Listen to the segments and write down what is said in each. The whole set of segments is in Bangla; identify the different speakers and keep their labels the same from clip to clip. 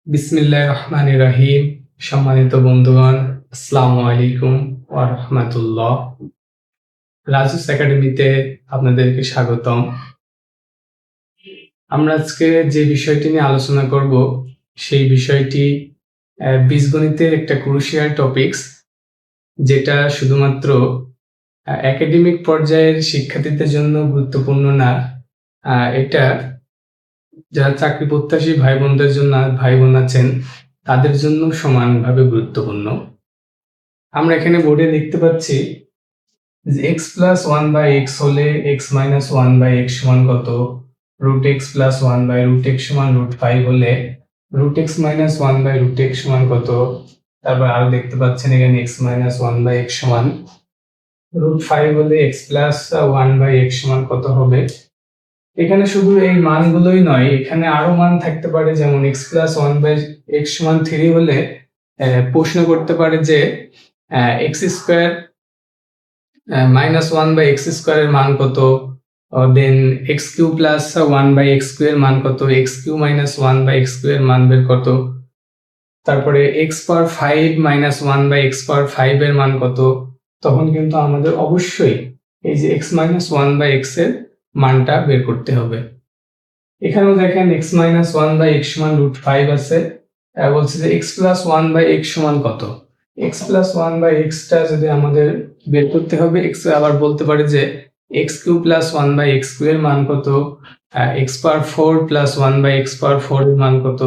Speaker 1: বিসমিল্লাহির রহমানির রহিম। সম্মানিত বন্ধুগণ, আসসালামু আলাইকুম ওয়া রাহমাতুল্লাহ। রাজুস একাডেমিতে আপনাদেরকে স্বাগতম। আমরা আজকে যে বিষয়টি নিয়ে আলোচনা করব সেই বিষয়টি বীজগণিতের একটা ক্রুশিয়াল টপিকস, যেটা শুধুমাত্র একাডেমিক পর্যায়ের শিক্ষার্থীদের জন্য গুরুত্বপূর্ণ না, এটা যারা চাকরি প্রত্যাশী ভাই বোন আছেন তাদের জন্য সমানভাবে গুরুত্বপূর্ণ। আমরা এখানে বোর্ডে দেখতে পাচ্ছি যে x প্লাস 1/x হলে x মাইনাস 1/x সমান কত, রুট x প্লাস 1/√x সমান √5 হলে রুট x মাইনাস 1/√x সমান কত। তারপর আরো দেখতে পাচ্ছেন এখানে x মাইনাস 1/x সমান √5 হলে x প্লাস 1/x সমান কত হবে। এখানে শুধু এই মানগুলোই নয়, এখানে আরো মান থাকতে পারে, যেমন x প্লাস 1/x সমান 3 হলে প্রশ্ন করতে পারে যে x স্কোয়ার মাইনাস 1/x স্কোয়ারের মান কত, then x cube plus 1/x cube এর মান কত, x Q minus 1/x cube এর মান বের কত, তারপরে x পাওয়ার 5 মাইনাস 1/x পাওয়ার 5 এর মান কত। তখন কিন্তু আমাদের অবশ্যই এই যে x মাইনাস 1/x এর মানটা বের করতে হবে। এখানেও দেখেন x মাইনাস 1/x সমান √5 আছে, বলছে যে x প্লাস 1/x সমান কত। x প্লাস 1/x টা যদি আমাদের বের করতে হবে, x আবার বলতে পারে যে x cube plus 1/x cube এর মান কত, x পাওয়ার 4 প্লাস 1/x পাওয়ার 4 এর মান কত,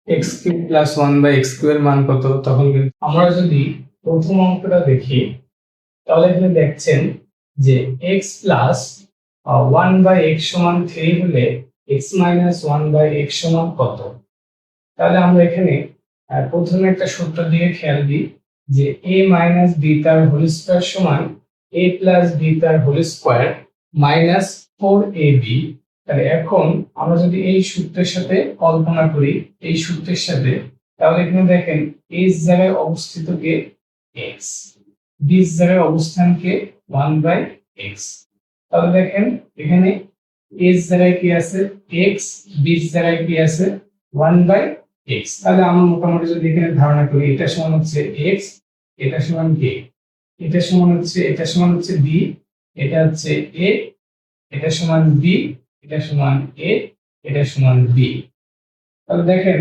Speaker 1: x cube plus 1/x cube এর মান কত। তখন আমরা যদি প্রথম অঙ্কটা দেখি, তাহলে এখানে দেখছেন যে x প্লাস 1/x সমান 3 হলে x মাইনাস 1/x সমান কত। তাহলে আমরা এখানে প্রথমে একটা সূত্র দিয়ে খেয়াল দিই যে a মাইনাস b তার হোল স্কয়ার সমান a প্লাস b তার হোল স্কয়ার মাইনাস 4ab। তাহলে এখন আমরা যদি এই সূত্রের সাথে কল্পনা করি, এই সূত্রের সাথে, তাহলে এখানে দেখেন a এর জায়গায় অবস্থিত কে x, b এর জায়গায় অবস্থান কে 1/x। তাহলে দেখেন এখানে a এর জায়গায় কি আছে x, b এর জায়গায় কি আছে 1/x। তাহলে আমরা মোটামুটি যদি এখানে ধারণা করি, এটা সমান হচ্ছে x, এটা সমান k, এটা সমান হচ্ছে b, এটা হচ্ছে a, এটা সমান b, এটা সমান a, এটা সমান b। তাহলে দেখেন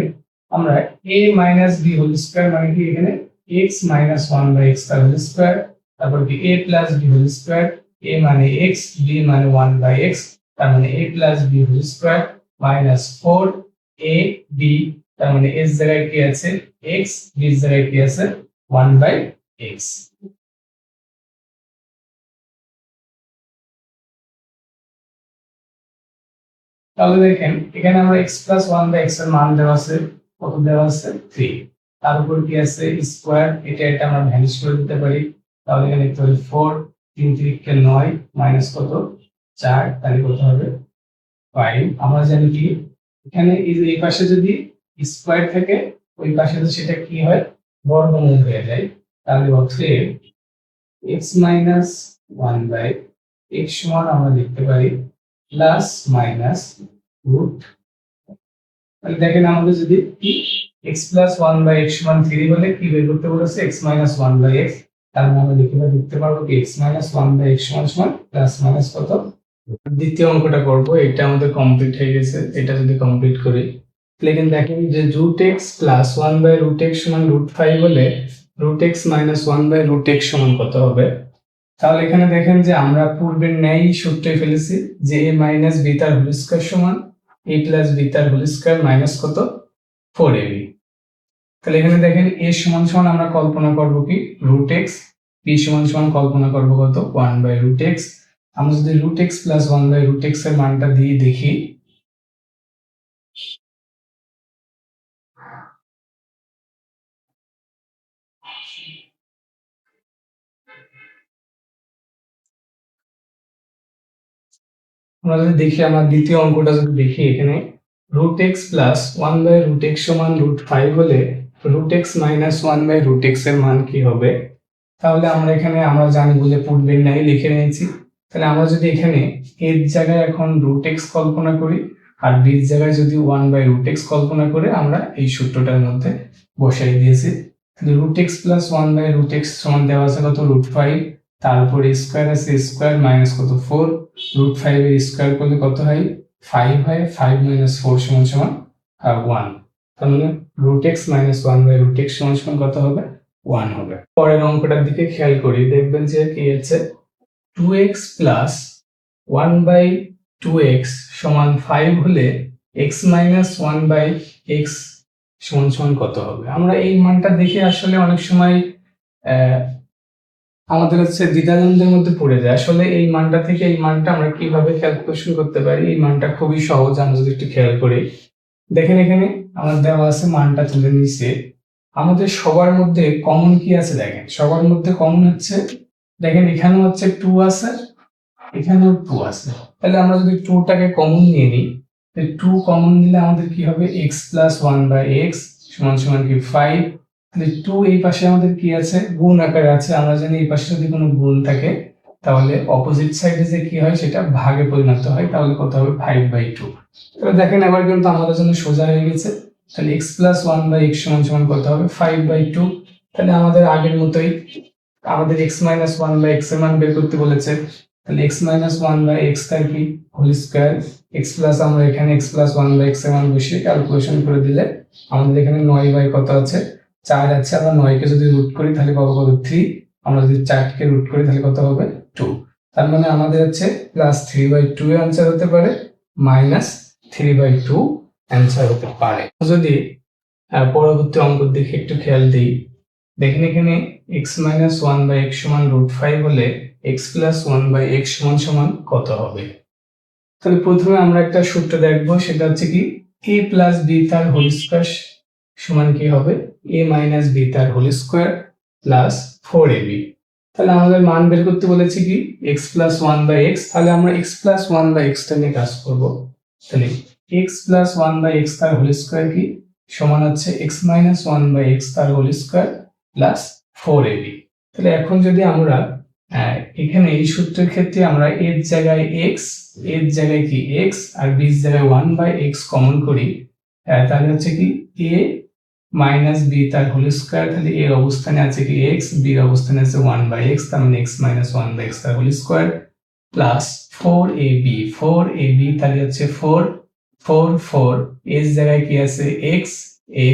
Speaker 1: আমরা a minus b whole square মানে কি এখানে x মাইনাস 1/x তার হোল স্কয়ার, তারপর কি a plus b whole square, a মানে x, b মানে 1/x, তার মানে a plus b whole square minus 4ab, তার মানে এর জায়গায় কি আছে x, b এর জায়গায় কি আছে 1/x। তাহলে দেখেন এখানে আমরা x প্লাস 1/x এর মান দেওয়া আছে, কত দেওয়া আছে 3, তার উপর কি আছে স্কয়ার, এটা আমরা ভ্যানিশ করে দিতে পারি। তাহলে এখানে লিখতে হবে 4, 3 3 কে 9 মাইনাস কত 4, তাহলে কত হবে 5। আমরা জানি কি এখানে এই পাশে যদি স্কয়ার থাকে, ওই পাশে তো সেটা কি হয় বর্গমূল হয়ে যায়। তাহলে অতএব x মাইনাস 1/x সমান আমরা লিখতে পারি প্লাস মাইনাস রুট। তাহলে দেখেন আমাদের যদি x প্লাস 1/x সমান 3 হলে কি বের করতে বলেছে x মাইনাস 1/x, তাহলে আমরা লিখতে পারবো কি x মাইনাস 1/x সমান প্লাস মাইনাস কত। দ্বিতীয় অঙ্কটা করব, এটা আমাদের কমপ্লিট হয়ে গেছে। এটা যদি কমপ্লিট করি তাহলে এখানে দেখেন যে √x প্লাস 1/√x সমান √5 হলে √x মাইনাস 1/√x সমান কত হবে। তাহলে এখানে দেখেন যে আমরা পূর্বের ন্যায় সূত্রে ফেলেছি যে a মাইনাস b তার হোল স্কয়ার সমান a প্লাস b তার হোল স্কয়ার মাইনাস কত 4ab। তাহলে এখানে দেখেন a সমান সমান আমরা কল্পনা করব কি √x, b সমান সমান কল্পনা করব কত 1/√x। আমরা যদি √x প্লাস 1/√x এর মানটা দিয়ে দেখি, আমরা যদি দেখি আমার দ্বিতীয় অঙ্কটা যদি দেখি, এখানে √x প্লাস 1/√x সমান √5 হলে √x মাইনাস 1/√x এর মান কি হবে। তাহলে আমরা এখানে আমরা জানি বলে পূর্বের ন্যায় লিখে নিয়েছি। তাহলে আমরা যদি এখানে এর জায়গায় এখন √x কল্পনা করি, আর বির জায়গায় যদি 1/√x কল্পনা করে আমরা এই সূত্রটার মধ্যে বসাই দিয়েছি। √x + 1/√x সমান দেওয়া আছে কত √5, তার উপর স্কয়ার আছে স্কয়ার মাইনাস কত 4, √5 এর স্কয়ার করলে কত হয় 5 হয়, 5 - 4 সমান 1। তার মানে √x - 1/√x সমান কত হবে 1 হবে। পরের অঙ্কটার দিকে খেয়াল করি, দেখবেন যে কি আছে 2x + 1/2x সমান 5 হলে x - 1/x সমান কত হবে। আমরা এই মানটা দেখে আসলে অনেক সময় আমাদের দ্বিধাদ্বন্দ্বের মধ্যে পড়ে যায়। আসলে এই মানটা থেকে এই মানটা আমরা কিভাবে ক্যালকুলেশন করতে পারি, এই মানটা খুবই সহজ। আমরা যদি একটু খেয়াল করি, দেখেন এখানে আমাদের দেওয়া আছে মানটা তুলে নিচে। আমাদের সবার মধ্যে কমন কি আছে দেখেন, সবার মধ্যে কমন হচ্ছে দেখেন এখানেও হচ্ছে 2 আছে, এখানেও 2 আছে। তাহলে আমরা যদি 2টাকে কমন নিয়ে নিই, 2 কমন নিলে আমাদের কি হবে x + 1/x সমান কি 5। তাহলে 2 এই পাশে আমাদের কি আছে গুণ আকারে আছে। আমরা জানি এই পাশে যদি কোনো গুণ থাকে তাহলে অপোজিট সাইডে যে কি হয় সেটা ভাগে পরিণত হয়, তাহলে কত হবে 5/2। এবার দেখেন এবার কিন্তু আমাদের জন্য সোজা হয়ে গেছে। তাহলে x + 1/x সমান কত হবে 5/2। তাহলে আমাদের আগের মতোই আমাদের x - 1/x এর মান বের করতে বলেছে। তাহলে x - 1/x তার কি হোল স্কয়ার, x প্লাস আমরা এখানে x + 1/x এর মান বসিয়ে ক্যালকুলেশন করে দিলে আমাদের এখানে 9 কত আছে 4 আছে। আমরা 9 কে যদি রুট করি তাহলে পাবো কত 3। আমরা যদি 4 কে রুট করি তাহলে কত হবে 2। তার মানে আমাদের +3/2 এর आंसर হতে পারে -3/2 आंसर হতে পারে। যদি পরবর্তী অঙ্কের দিকে একটু খেয়াল দিই, দেখেন এখানে x - 1/x সমান √5 হলে x + 1/x সমান কত হবে। তাহলে প্রথমে আমরা একটা সূত্র দেখব, সেটা হচ্ছে কি a + b তার হোল স্কয়ার সমান কি হবে a - b তার হোল স্কয়ার প্লাস 4ab। তাহলে আমাদের মান বের করতে বলেছে কি x + 1/x। তাহলে আমরা x + 1/x টা নিয়ে কাজ করব। তাহলে x + 1/x তার হোল স্কয়ার কি সমান হচ্ছে x - 1/x তার হোল স্কয়ার প্লাস 4ab। তাহলে এখন যদি আমরা এখানে এই সূত্রের ক্ষেত্রে আমরা এর জায়গায় x, এর জায়গায় কি x আর b এর জায়গায় 1/x কমন করি, তাহলে হচ্ছে কি a - b তার হোল স্কয়ার। তাহলে এর অবস্থানে আছে কি x, b এর অবস্থানে আছে 1/x, তার মানে x - 1/x তার হোল স্কয়ার প্লাস 4ab তাহলে হচ্ছে 4 4 4 এর জায়গায় কি আছে x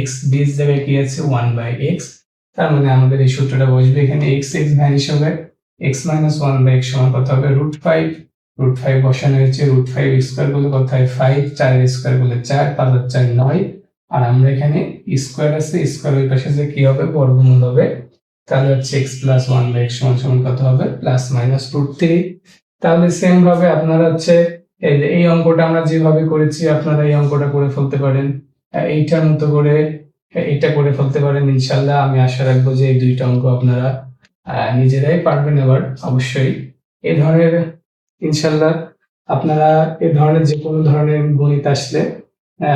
Speaker 1: x, b এর জায়গায় কি আছে 1/x। তার মানে আমাদের এই সূত্রটা বসবে এখানে x x ভ্যানিশ হবে, x - 1/x সমান কত হবে √5। √5 বসানো হয়েছে, √5 স্কয়ার করলে কত হয় 5, 4 এর স্কয়ার করলে 4, 5 আর 4 9। আর আমরা এখানে স্কয়ার আছে, স্কয়ার ওই পাশে যে কি হবে বর্গমূল হবে। তাহলে হচ্ছে x + 1/x সমান কত হবে ±√3। তাহলে সেম ভাবে আপনারা এই অঙ্কটা আমরা যেভাবে করেছি আপনারা এই অঙ্কটা করে ফেলতে পারেন, এইটার মতো করে এটা করে ফেলতে পারেন ইনশাআল্লাহ। আমি আশা রাখবো যে এই দুইটা অঙ্ক আপনারা নিজেরাই পারবেন। এবার অবশ্যই এই ধরনের ইনশাআল্লাহ আপনারা এই ধরনের যে কোনো ধরনের গণিত আসলে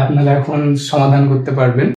Speaker 1: আপনারা এখন সমাধান করতে পারবেন।